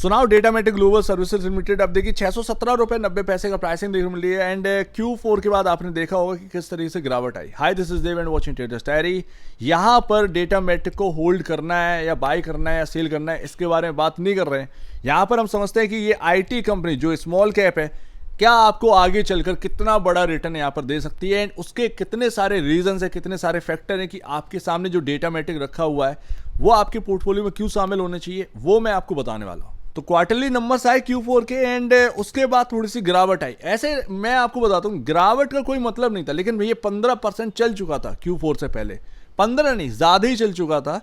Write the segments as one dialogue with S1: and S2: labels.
S1: सुनाओ डेटामेटिक global services limited अब देखिए 617 रुपये 90 पैसे का प्राइसिंग देखने को मिली है। एंड Q4 के बाद आपने देखा होगा कि किस तरीके से गिरावट आई। Hi this is Dev and watching traders diary. यहाँ पर डेटामेटिक को होल्ड करना है या बाय करना है या सेल करना है, इसके बारे में बात नहीं कर रहे हैं। यहाँ पर हम समझते हैं कि ये IT कंपनी जो स्मॉल कैप है, क्या आपको आगे चलकर कितना बड़ा रिटर्न यहाँ पर दे सकती है, एंड उसके कितने सारे रीजंस है, कितने सारे फैक्टर हैं कि आपके सामने जो डेटामेटिक रखा हुआ है वो आपके पोर्टफोलियो में क्यों शामिल होने चाहिए, वो मैं आपको बताने वाला हूँ। तो क्वार्टरली नंबर्स आए Q4 के, एंड उसके बाद थोड़ी सी गिरावट आई। ऐसे मैं आपको बताता हूँ, गिरावट का कोई मतलब नहीं था, लेकिन भैया 15% चल चुका था Q4 से पहले, 15 नहीं ज़्यादा ही चल चुका था।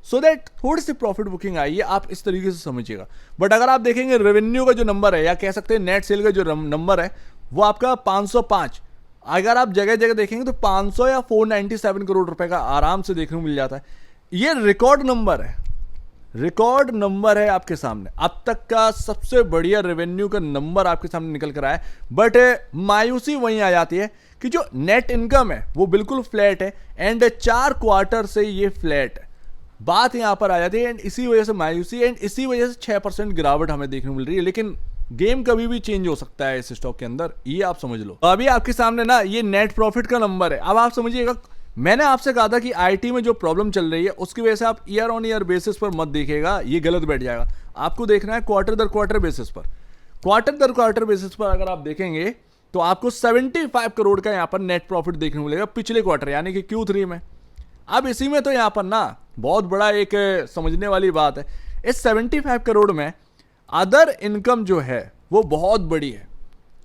S1: सो दैट थोड़ी सी प्रॉफिट बुकिंग आई है, आप इस तरीके से समझिएगा। बट अगर आप देखेंगे रेवेन्यू का जो नंबर है, या कह सकते हैं नेट सेल का जो नंबर है, वो आपका 505। अगर आप जगह जगह देखेंगे तो 500 या 497 करोड़ रुपए का आराम से देखने को मिल जाता है। ये रिकॉर्ड नंबर है, रिकॉर्ड नंबर है आपके सामने, अब तक का सबसे बढ़िया रेवेन्यू का नंबर आपके सामने निकल कर आया है। बट मायूसी वहीं आ जाती है कि जो नेट इनकम है वो बिल्कुल फ्लैट है, एंड 4 क्वार्टर से ये फ्लैट है। बात यहां पर आ जाती है, एंड इसी वजह से मायूसी, एंड इसी वजह से 6% गिरावट हमें देखने को मिल रही है। लेकिन गेम कभी भी चेंज हो सकता है इस स्टॉक के अंदर, ये आप समझ लो। अभी आपके सामने ना ये नेट प्रॉफिट का नंबर है। अब आप समझिएगा, मैंने आपसे कहा था कि IT में जो प्रॉब्लम चल रही है उसकी वजह से आप ईयर ऑन ईयर बेसिस पर मत देखिएगा, ये गलत बैठ जाएगा। आपको देखना है क्वार्टर दर क्वार्टर बेसिस पर। क्वार्टर दर क्वार्टर बेसिस पर अगर आप देखेंगे तो आपको 75 करोड़ का यहाँ पर नेट प्रॉफिट देखने को मिलेगा पिछले क्वार्टर, यानी कि Q3 में। अब इसी में तो यहाँ पर ना बहुत बड़ा एक समझने वाली बात है, इस 75 करोड़ में अदर इनकम जो है वो बहुत बड़ी है।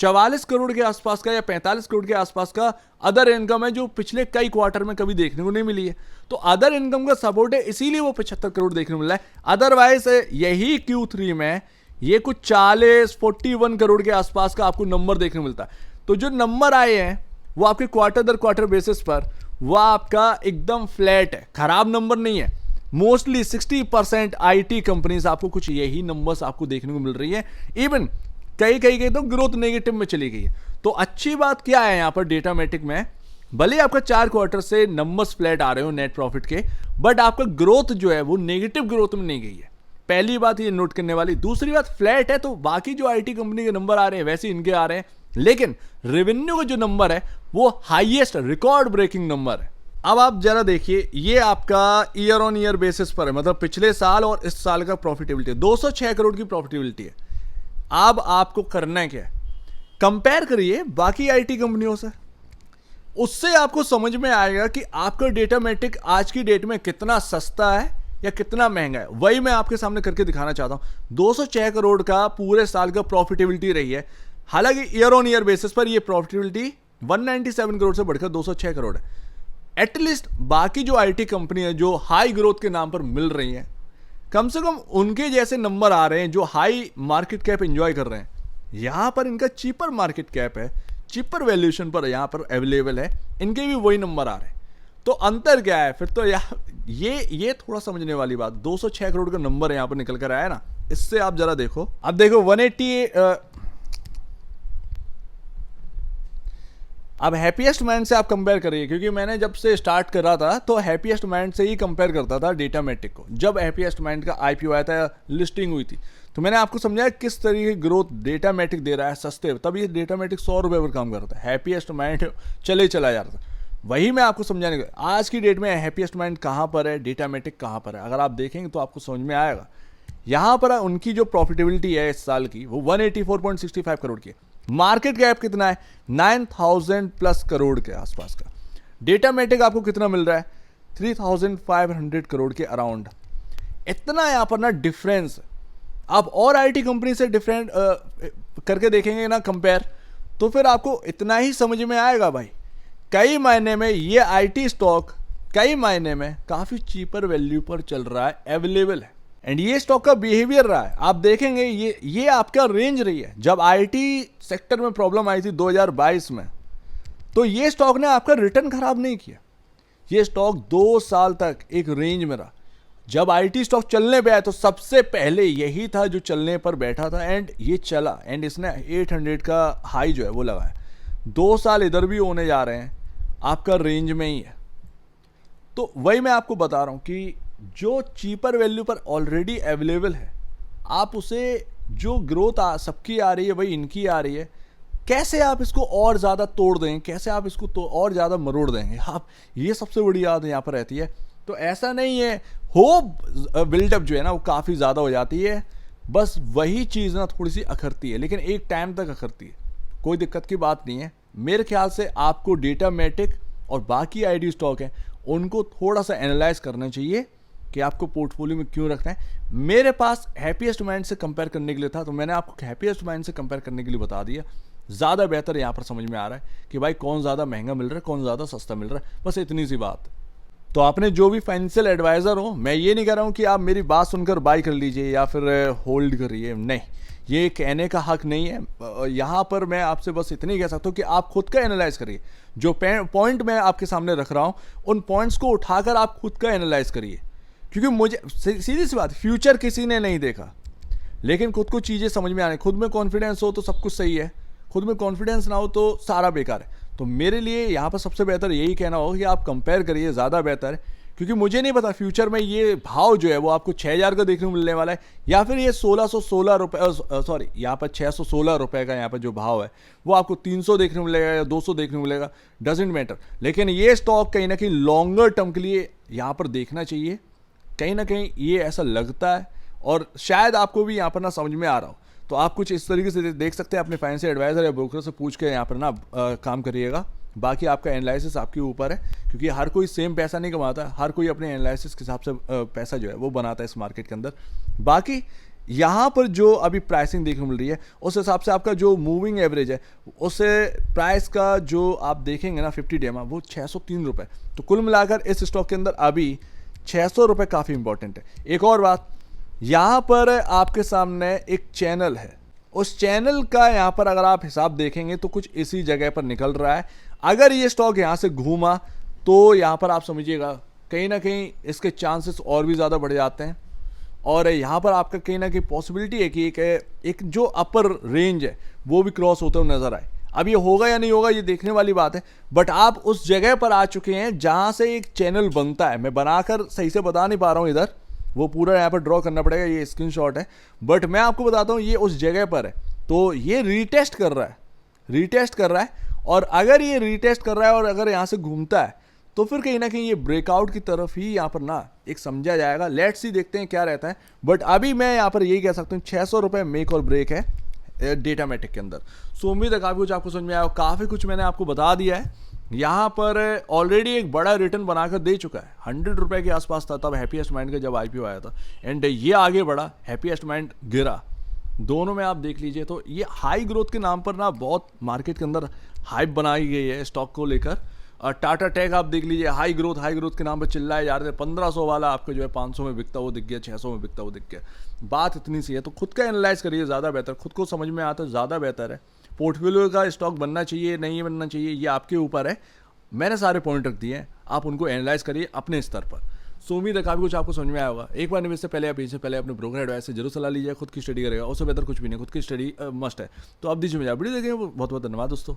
S1: 44 करोड़ के आसपास का या 45 करोड़ के आसपास का अदर इनकम है, जो पिछले कई क्वार्टर में कभी देखने को नहीं मिली है। तो अदर इनकम का सपोर्ट है, इसीलिए वो 75 करोड़ देखने को मिला है। अदरवाइज यही Q3 में ये कुछ 41 करोड़ के आसपास का आपको नंबर देखने को मिलता है। तो जो नंबर आए हैं वो आपके क्वार्टर दर क्वार्टर बेसिस पर वो आपका एकदम फ्लैट है, खराब नंबर नहीं है। मोस्टली 60% IT कंपनीज आपको कुछ यही नंबर्स आपको देखने को मिल रही है। इवन कई तो ग्रोथ नेगेटिव में चली गई है। तो अच्छी बात क्या है यहाँ पर डेटामेटिक में, भले आपका 4 क्वार्टर से नंबर्स फ्लैट आ रहे हो नेट प्रॉफिट के, बट आपका ग्रोथ जो है वो नेगेटिव ग्रोथ में नहीं गई है। पहली बात ये नोट करने वाली। दूसरी बात, फ्लैट है तो बाकी जो IT कंपनी के नंबर आ रहे हैं वैसे इनके आ रहे हैं, लेकिन रेवेन्यू का जो नंबर है वो हाईएस्ट रिकॉर्ड ब्रेकिंग नंबर है। अब आप जरा देखिए, ये आपका ईयर ऑन ईयर बेसिस पर है, मतलब पिछले साल और इस साल का प्रॉफिटेबिलिटी 206 करोड़ की प्रॉफिटेबिलिटी है। अब आपको करना है क्या, कंपेयर करिए बाकी IT कंपनियों से, उससे आपको समझ में आएगा कि आपका डेटामेटिक आज की डेट में कितना सस्ता है या कितना महंगा है। वही मैं आपके सामने करके दिखाना चाहता हूं। 206 करोड़ का पूरे साल का प्रॉफिटेबिलिटी रही है। हालांकि ईयर ऑन ईयर बेसिस पर ये प्रॉफिटेबिलिटी 197 करोड़ से बढ़कर 206 करोड़ है। एटलीस्ट बाकी जो IT कंपनी है जो हाई ग्रोथ के नाम पर मिल रही है, कम से कम उनके जैसे नंबर आ रहे हैं जो हाई मार्केट कैप एंजॉय कर रहे हैं। यहां पर इनका चीपर मार्केट कैप है, चीपर वैल्यूएशन पर यहां पर अवेलेबल है, इनके भी वही नंबर आ रहे हैं। तो अंतर क्या है फिर? तो ये थोड़ा समझने वाली बात। 206 करोड़ का नंबर यहां पर निकल कर आया ना, इससे आप जरा देखो। अब देखो 180 अब हैप्पीएस्ट माइंड से आप कंपेयर करिए, क्योंकि मैंने जब से स्टार्ट कर रहा था तो हैप्पीएस्ट माइंड से ही कंपेयर करता था डेटामेटिक को। जब हैप्पीएस्ट माइंड का IPO आया था, लिस्टिंग हुई थी, तो मैंने आपको समझाया किस तरीके की ग्रोथ डेटामेटिक दे रहा है सस्ते। तब ये डेटामेटिक 100 रुपये पर काम करता है, हैप्पीएस्ट माइंड चला जा रहा था। वही मैं आपको समझाने का। आज की डेट में हैप्पीएस्ट माइंड कहाँ पर है, डेटामेटिक कहाँ पर है, अगर आप देखेंगे तो आपको समझ में आएगा। यहाँ पर उनकी जो प्रॉफिटेबिलिटी है इस साल की वो 184.65 करोड़ की है। मार्केट कैप कितना है? 9000 प्लस करोड़ के आसपास का। डेटामेटिक आपको कितना मिल रहा है? 3500 करोड़ के अराउंड। इतना यहाँ पर ना डिफरेंस। आप और IT कंपनी से डिफरेंट करके देखेंगे ना कंपेयर, तो फिर आपको इतना ही समझ में आएगा भाई। कई मायने में ये IT स्टॉक कई मायने में काफ़ी चीपर वैल्यू पर चल रहा है, अवेलेबल है। एंड ये स्टॉक का बिहेवियर रहा है, आप देखेंगे ये आपका रेंज रही है। जब IT सेक्टर में प्रॉब्लम आई थी 2022 में, तो ये स्टॉक ने आपका रिटर्न खराब नहीं किया। ये स्टॉक 2 साल तक एक रेंज में रहा। जब IT स्टॉक चलने पे आया तो सबसे पहले यही था जो चलने पर बैठा था, एंड ये चला, एंड इसने 800 का हाई जो है वो लगाया। 2 साल इधर भी होने जा रहे हैं, आपका रेंज में ही है। तो वही मैं आपको बता रहा हूं कि जो चीपर वैल्यू पर ऑलरेडी अवेलेबल है आप उसे जो ग्रोथ सबकी आ रही है वही इनकी आ रही है, कैसे आप इसको और ज़्यादा तोड़ दें, कैसे आप इसको तो और ज़्यादा मरोड़ देंगे आप, ये सबसे बड़ी याद यहाँ पर रहती है। तो ऐसा नहीं है, होप बिल्डअप जो है ना वो काफ़ी ज़्यादा हो जाती है, बस वही चीज़ ना थोड़ी सी अखरती है, लेकिन एक टाइम तक अखरती है, कोई दिक्कत की बात नहीं है। मेरे ख्याल से आपको डेटा मैटिक और बाकी आईडी स्टॉक है उनको थोड़ा सा एनालाइज करना चाहिए कि आपको पोर्टफोलियो में क्यों रखना है। मेरे पास हैप्पीएस्ट माइंड से कंपेयर करने के लिए था, तो मैंने आपको हैप्पीएस्ट माइंड से कंपेयर करने के लिए बता दिया। ज़्यादा बेहतर यहाँ पर समझ में आ रहा है कि भाई कौन ज़्यादा महंगा मिल रहा है, कौन ज़्यादा सस्ता मिल रहा है, बस इतनी सी बात। तो आपने जो भी फाइनेंशियल एडवाइज़र हो, मैं ये नहीं कह रहा हूँ कि आप मेरी बात सुनकर बाय कर लीजिए या फिर होल्ड करिए, नहीं, ये कहने का हक नहीं है। यहाँ पर मैं आपसे बस इतनी कह सकता हूँ कि आप खुद का एनालाइज करिए। जो पॉइंट मैं आपके सामने रख रहा हूँ उन पॉइंट्स को उठाकर आप खुद का एनालाइज करिए, क्योंकि मुझे सीधी सी बात, फ्यूचर किसी ने नहीं देखा, लेकिन खुद को चीज़ें समझ में आने, खुद में कॉन्फिडेंस हो तो सब कुछ सही है, खुद में कॉन्फिडेंस ना हो तो सारा बेकार है। तो मेरे लिए यहाँ पर सबसे बेहतर यही कहना होगा कि आप कंपेयर करिए, ज़्यादा बेहतर है, क्योंकि मुझे नहीं पता फ्यूचर में ये भाव जो है वो आपको 6,000 का देखने को मिलने वाला है या फिर ये 1,616 रुपये, सॉरी यहाँ पर 616 रुपये का यहाँ पर जो भाव है वो आपको 300 देखने को मिलेगा या 200 देखने को मिलेगा, डजेंट मैटर। लेकिन ये स्टॉक कहीं ना कहीं लॉन्गर टर्म के लिए यहाँ पर देखना चाहिए, कहीं ना कहीं ये ऐसा लगता है, और शायद आपको भी यहाँ पर ना समझ में आ रहा हो, तो आप कुछ इस तरीके से देख सकते हैं, अपने फाइनेंशियल एडवाइजर या ब्रोकर से पूछ के यहाँ पर ना काम करिएगा। बाकी आपका एनालिसिस आपके ऊपर है, क्योंकि हर कोई सेम पैसा नहीं कमाता, हर कोई अपने एनालिसिस के हिसाब से पैसा जो है वो बनाता है इस मार्केट के अंदर। बाकी यहाँ पर जो अभी प्राइसिंग देखने को मिल रही है उस हिसाब से आपका जो मूविंग एवरेज है उससे प्राइस का जो आप देखेंगे ना 50 डे में वो 603 रुपये। तो कुल मिलाकर इस स्टॉक के अंदर अभी 600 रुपये काफ़ी इंपॉर्टेंट है। एक और बात, यहाँ पर आपके सामने एक चैनल है, उस चैनल का यहाँ पर अगर आप हिसाब देखेंगे तो कुछ इसी जगह पर निकल रहा है। अगर ये स्टॉक यहाँ से घूमा तो यहाँ पर आप समझिएगा कहीं ना कहीं इसके चांसेस और भी ज़्यादा बढ़ जाते हैं, और यहाँ पर आपका कहीं ना कहीं पॉसिबिलिटी है कि एक जो अपर रेंज है वो भी क्रॉस होते हुए नजर आए। अब ये होगा या नहीं होगा ये देखने वाली बात है, बट आप उस जगह पर आ चुके हैं जहाँ से एक चैनल बनता है। मैं बनाकर सही से बता नहीं पा रहा हूँ इधर, वो पूरा यहाँ पर ड्रॉ करना पड़ेगा, ये स्क्रीनशॉट है, बट मैं आपको बताता हूँ ये उस जगह पर है। तो ये रीटेस्ट कर रहा है, और अगर ये रीटेस्ट कर रहा है और अगर यहाँ से घूमता है तो फिर कहीं ना कहीं ये ब्रेकआउट की तरफ ही यहाँ पर ना एक समझा जाएगा। लेट्स सी, देखते हैं क्या रहता है, बट अभी मैं यहाँ पर यही कह सकता हूँ 600 रुपये मेक और ब्रेक है डेटा मैटिक के अंदर। सो उम्मीद है काफ़ी कुछ आपको समझ में आया, काफ़ी कुछ मैंने आपको बता दिया है। यहाँ पर ऑलरेडी एक बड़ा रिटर्न बनाकर दे चुका है, 100 रुपये के आसपास था तब हैप्पीएस्ट माइंड का जब आईपीओ आया था, एंड ये आगे बढ़ा, हैप्पीएस्ट माइंड गिरा, दोनों में आप देख लीजिए। तो ये हाई ग्रोथ के नाम पर ना बहुत मार्केट के अंदर हाइप बनाई गई है स्टॉक को लेकर। टाटा टेक आप देख लीजिए, हाई ग्रोथ के नाम पर चिल्लाए जा रहे थे, 1500 वाला आपको जो है 500 में बिकता वो दिख गया, 600 में बिकता वो दिख गया। बात इतनी सी है, तो खुद का एनालाइज करिए, ज़्यादा बेहतर, खुद को समझ में आता है ज़्यादा बेहतर है। पोर्टफोलियो का स्टॉक बनना चाहिए नहीं बनना चाहिए ये आपके ऊपर है, मैंने सारे पॉइंट रख दिए हैं, आप उनको एनालाइज करिए अपने स्तर पर। सो उम्मीद है काफ़ी कुछ आपको समझ में आया होगा। एक बार निवेश से पहले या बीच से पहले अपने ब्रोकर एडवाइस से जरूर सलाह लीजिए, खुद की स्टडी करेगा, उससे बेहतर कुछ भी नहीं, खुद की स्टडी मस्ट है। तो आप दीजिए मुझे वीडियो देखेंगे, बहुत बहुत धन्यवाद दोस्तों।